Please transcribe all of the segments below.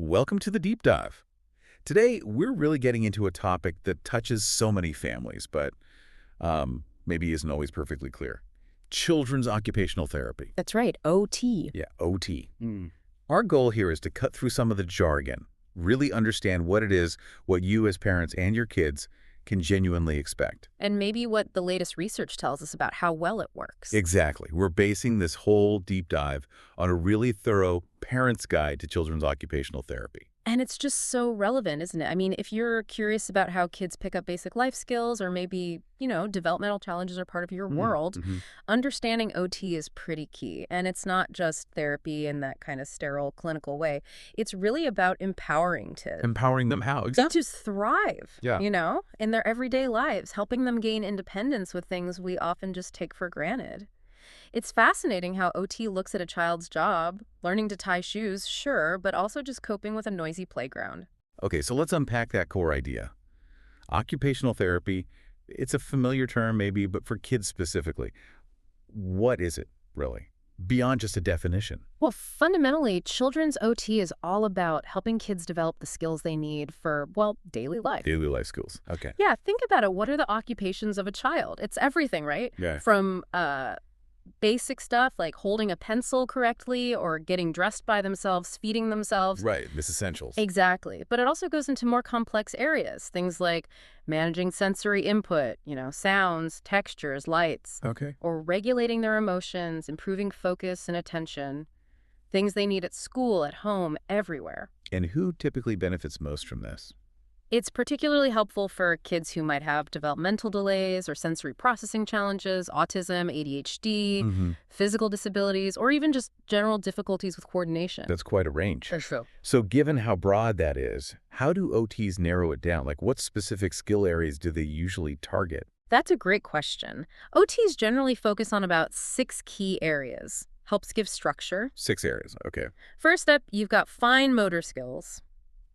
Welcome to the Deep Dive. Today, we're really getting into a topic that touches so many families, but maybe isn't always perfectly clear. Children's occupational therapy. That's right, OT. Yeah, OT. Our goal here is to cut through some of the jargon, really understand what it is, what you as parents and your kids can genuinely expect. And maybe what the latest research tells us about how well it works. Exactly. We're basing this whole deep dive on a really thorough parent's guide to children's occupational therapy. And it's just so relevant, isn't it? I mean, if you're curious about how kids pick up basic life skills or maybe, developmental challenges are part of your world, understanding OT is pretty key. And it's not just therapy in that kind of sterile clinical way. It's really about empowering kids. Empowering them how? Exactly. To thrive, in their everyday lives, helping them gain independence with things we often just take for granted. It's fascinating how OT looks at a child's job, learning to tie shoes, sure, but also just coping with a noisy playground. Okay, so let's unpack that core idea. Occupational therapy, it's a familiar term maybe, but for kids specifically, what is it really? Beyond just a definition. Well, fundamentally, children's OT is all about helping kids develop the skills they need for, daily life. Daily life skills. Okay. Yeah, think about it. What are the occupations of a child? It's everything, right? Yeah. From basic stuff like holding a pencil correctly or getting dressed by themselves, feeding themselves. Right, this essentials. Exactly. But it also goes into more complex areas, things like managing sensory input, sounds, textures, lights. Okay. Or regulating their emotions, improving focus and attention, things they need at school, at home, everywhere. And who typically benefits most from this? It's particularly helpful for kids who might have developmental delays or sensory processing challenges, autism, ADHD, physical disabilities, or even just general difficulties with coordination. That's quite a range. For sure. So given how broad that is, how do OTs narrow it down? Like what specific skill areas do they usually target? That's a great question. OTs generally focus on about 6 key areas. Helps give structure. 6 areas, okay. First up, you've got fine motor skills.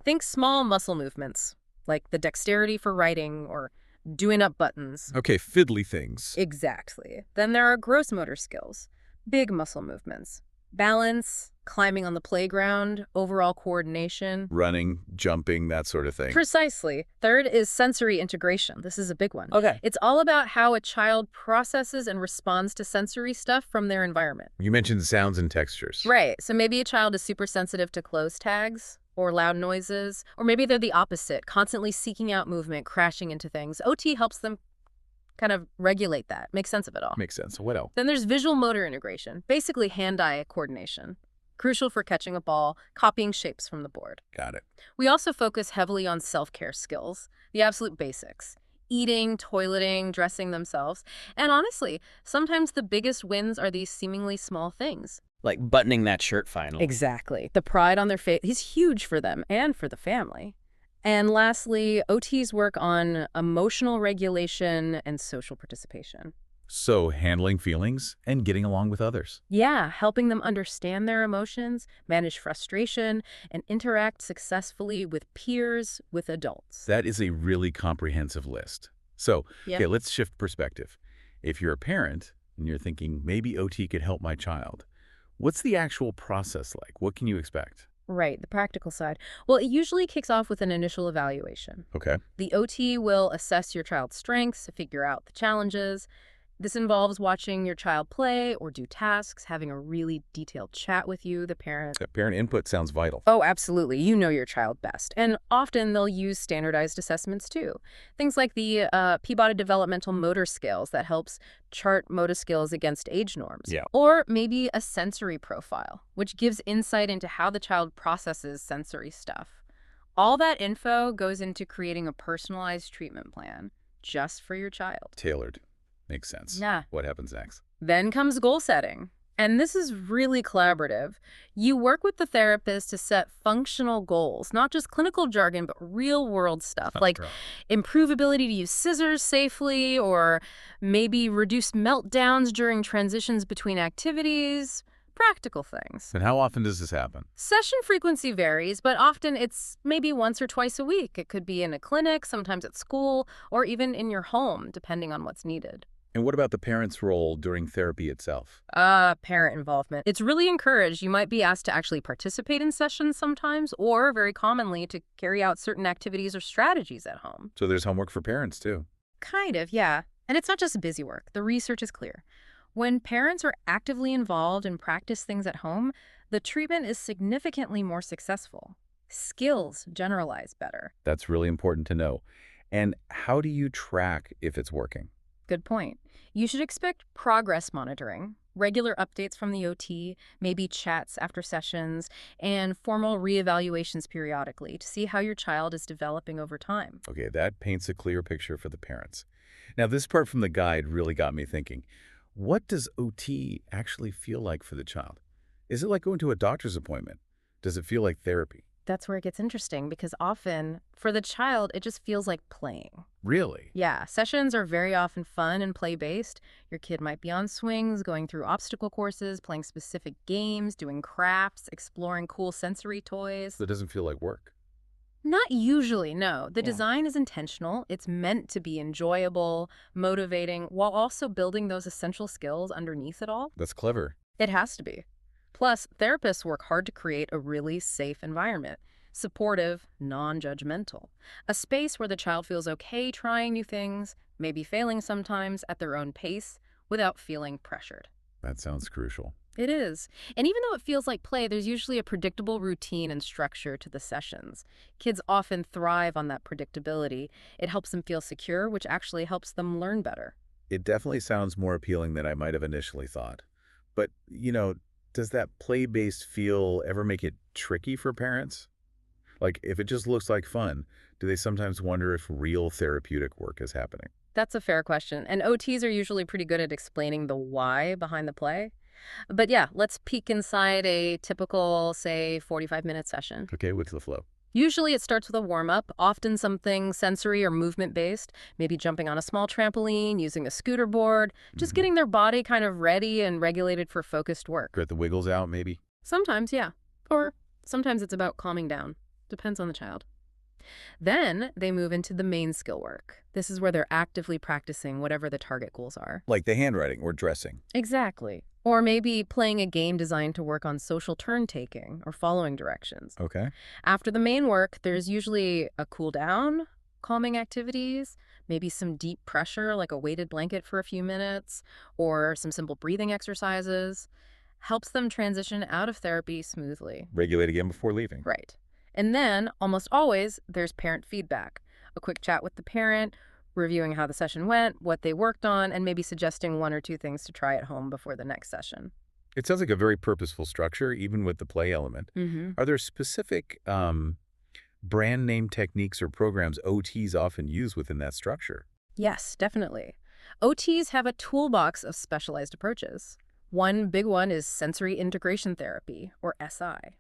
Think small muscle movements, like the dexterity for writing or doing up buttons. Okay, fiddly things. Exactly. Then there are gross motor skills, big muscle movements, balance, climbing on the playground, overall coordination. Running, jumping, that sort of thing. Precisely. Third is sensory integration. This is a big one. Okay. It's all about how a child processes and responds to sensory stuff from their environment. You mentioned sounds and textures. Right. So maybe a child is super sensitive to close tags or loud noises, or maybe they're the opposite, constantly seeking out movement, crashing into things. OT helps them kind of regulate that, make sense of it all. Makes sense. What else? Then there's visual motor integration, basically hand-eye coordination, crucial for catching a ball, copying shapes from the board. Got it. We also focus heavily on self-care skills, the absolute basics. Eating, toileting, dressing themselves. And honestly, sometimes the biggest wins are these seemingly small things. Like buttoning that shirt finally. Exactly. The pride on their face is huge for them and for the family. And lastly, OTs work on emotional regulation and social participation. So handling feelings and getting along with others. Yeah, helping them understand their emotions, manage frustration, and interact successfully with peers, with adults. That is a really comprehensive list. So, Yeah. okay, let's shift perspective. If you're a parent and you're thinking, maybe OT could help my child, what's the actual process like? What can you expect? Right, the practical side. Well, it usually kicks off with an initial evaluation. Okay. The OT will assess your child's strengths to figure out the challenges. This involves watching your child play or do tasks, having a really detailed chat with you, the parent. That parent input sounds vital. Oh, absolutely. You know your child best. And often they'll use standardized assessments too. Things like the Peabody developmental motor skills that helps chart motor skills against age norms. Yeah. Or maybe a sensory profile, which gives insight into how the child processes sensory stuff. All that info goes into creating a personalized treatment plan just for your child. Tailored. Makes sense. Yeah. What happens next? Then comes goal setting. And this is really collaborative. You work with the therapist to set functional goals, not just clinical jargon, but real-world stuff, like improve ability to use scissors safely, or maybe reduce meltdowns during transitions between activities, practical things. And how often does this happen? Session frequency varies, but often it's maybe once or twice a week. It could be in a clinic, sometimes at school, or even in your home, depending on what's needed. And what about the parent's role during therapy itself? Parent involvement. It's really encouraged. You might be asked to actually participate in sessions sometimes, or very commonly to carry out certain activities or strategies at home. So there's homework for parents, too. Kind of, yeah. And it's not just busy work. The research is clear. When parents are actively involved and practice things at home, the treatment is significantly more successful. Skills generalize better. That's really important to know. And how do you track if it's working? Good point. You should expect progress monitoring, regular updates from the OT, maybe chats after sessions, and formal reevaluations periodically to see how your child is developing over time. Okay, that paints a clear picture for the parents. Now, this part from the guide really got me thinking. What does OT actually feel like for the child? Is it like going to a doctor's appointment? Does it feel like therapy? That's where it gets interesting because often, for the child, it just feels like playing. Really? Yeah, sessions are very often fun and play-based. Your kid might be on swings, going through obstacle courses, playing specific games, doing crafts, exploring cool sensory toys. So it doesn't feel like work. Not usually, no. The Yeah. design is intentional. It's meant to be enjoyable, motivating, while also building those essential skills underneath it all. That's clever. It has to be. Plus, therapists work hard to create a really safe environment. Supportive, non-judgmental. A space where the child feels okay trying new things, maybe failing sometimes at their own pace, without feeling pressured. That sounds crucial. It is. And even though it feels like play, there's usually a predictable routine and structure to the sessions. Kids often thrive on that predictability. It helps them feel secure, which actually helps them learn better. It definitely sounds more appealing than I might have initially thought. But, does that play-based feel ever make it tricky for parents? Like, if it just looks like fun, do they sometimes wonder if real therapeutic work is happening? That's a fair question. And OTs are usually pretty good at explaining the why behind the play. But yeah, let's peek inside a typical, say, 45-minute session. Okay, what's the flow? Usually it starts with a warm-up, often something sensory or movement-based, maybe jumping on a small trampoline, using a scooter board, just getting their body kind of ready and regulated for focused work. Get the wiggles out, maybe? Sometimes, yeah. Or sometimes it's about calming down. Depends on the child. Then they move into the main skill work. This is where they're actively practicing whatever the target goals are. Like the handwriting or dressing. Exactly. Or maybe playing a game designed to work on social turn-taking or following directions. Okay. After the main work, there's usually a cool down, calming activities, maybe some deep pressure like a weighted blanket for a few minutes, or some simple breathing exercises. Helps them transition out of therapy smoothly. Regulate again before leaving. Right. And then, almost always, there's parent feedback. A quick chat with the parent, reviewing how the session went, what they worked on, and maybe suggesting one or two things to try at home before the next session. It sounds like a very purposeful structure, even with the play element. Are there specific brand name techniques or programs OTs often use within that structure? Yes, definitely. OTs have a toolbox of specialized approaches. One big one is sensory integration therapy, or SI.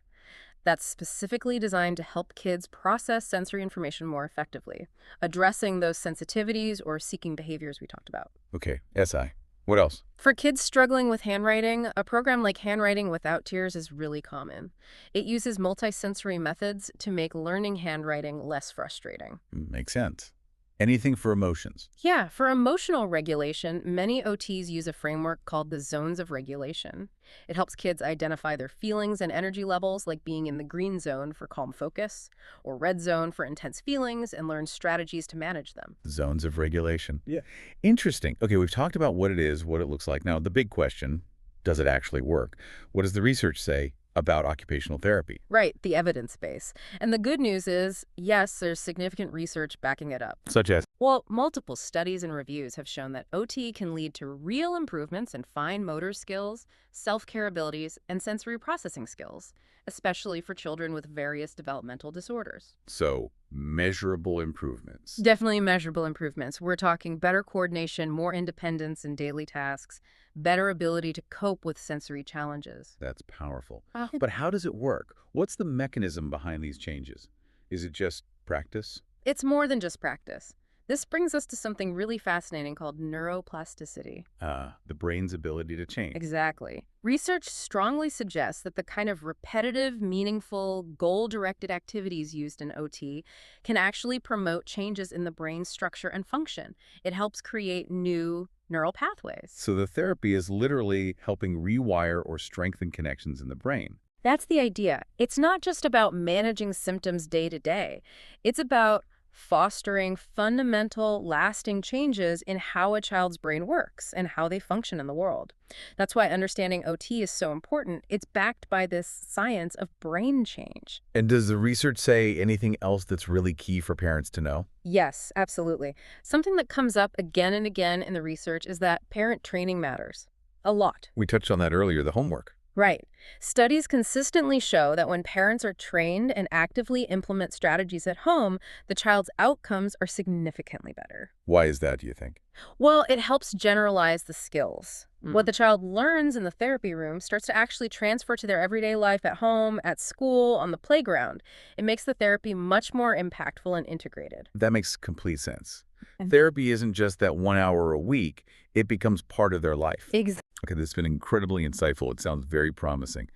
That's specifically designed to help kids process sensory information more effectively, addressing those sensitivities or seeking behaviors we talked about. Okay, SI. What else? For kids struggling with handwriting, a program like Handwriting Without Tears is really common. It uses multisensory methods to make learning handwriting less frustrating. Makes sense. Anything for emotions? Yeah, for emotional regulation, many OTs use a framework called the zones of regulation. It helps kids identify their feelings and energy levels, like being in the green zone for calm focus, or red zone for intense feelings, and learn strategies to manage them. Zones of regulation. Yeah. Interesting. Okay, we've talked about what it is, what it looks like. Now, the big question, does it actually work? What does the research say about occupational therapy? Right, the evidence base. And the good news is, yes, there's significant research backing it up. Such as? Well, multiple studies and reviews have shown that OT can lead to real improvements in fine motor skills, self-care abilities, and sensory processing skills, especially for children with various developmental disorders. So, measurable improvements. Definitely measurable improvements. We're talking better coordination, more independence in daily tasks, better ability to cope with sensory challenges. That's powerful. But how does it work? What's the mechanism behind these changes? Is it just practice? It's more than just practice. This brings us to something really fascinating called neuroplasticity. The brain's ability to change. Exactly. Research strongly suggests that the kind of repetitive, meaningful, goal-directed activities used in OT can actually promote changes in the brain's structure and function. It helps create new, neural pathways. So the therapy is literally helping rewire or strengthen connections in the brain. That's the idea. It's not just about managing symptoms day to day. It's about fostering fundamental, lasting changes in how a child's brain works and how they function in the world. That's why understanding OT is so important. It's backed by this science of brain change. And does the research say anything else that's really key for parents to know? Yes, absolutely. Something that comes up again and again in the research is that parent training matters. A lot. We touched on that earlier, the homework. Right. Studies consistently show that when parents are trained and actively implement strategies at home, the child's outcomes are significantly better. Why is that, do you think? Well, it helps generalize the skills. What the child learns in the therapy room starts to actually transfer to their everyday life at home, at school, on the playground. It makes the therapy much more impactful and integrated. That makes complete sense. And- Therapy isn't just that 1 hour a week. It becomes part of their life. Exactly. Okay, this has been incredibly insightful. It sounds very promising.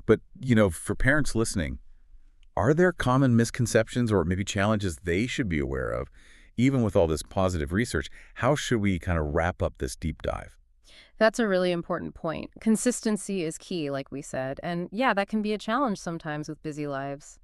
But, for parents listening, are there common misconceptions or maybe challenges they should be aware of? Even with all this positive research, how should we kind of wrap up this deep dive? That's a really important point. Consistency is key, like we said. And yeah, that can be a challenge sometimes with busy lives.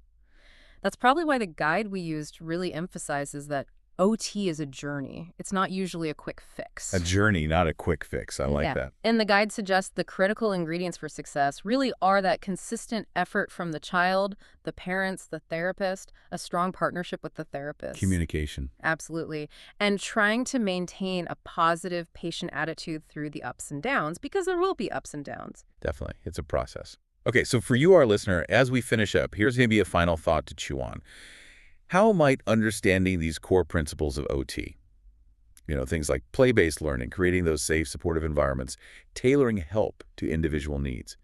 That's probably why the guide we used really emphasizes that OT is a journey. It's not usually a quick fix. A journey, not a quick fix. I like Yeah. that. And the guide suggests the critical ingredients for success really are that consistent effort from the child, the parents, the therapist, a strong partnership with the therapist. Communication. Absolutely. And trying to maintain a positive patient attitude through the ups and downs, because there will be ups and downs. Definitely. It's a process. Okay, so for you, our listener, as we finish up, here's maybe a final thought to chew on. How might understanding these core principles of OT, things like play-based learning, creating those safe, supportive environments, tailoring help to individual needs,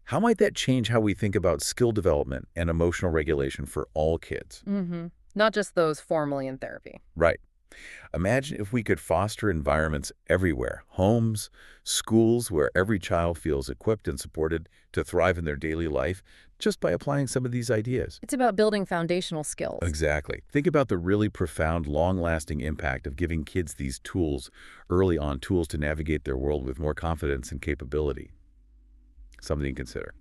how might that change how we think about skill development and emotional regulation for all kids? Not just those formally in therapy. Right. Imagine if we could foster environments everywhere, homes, schools, where every child feels equipped and supported to thrive in their daily life just by applying some of these ideas. It's about building foundational skills. Exactly. Think about the really profound, long-lasting impact of giving kids these tools early on, tools to navigate their world with more confidence and capability. Something to consider.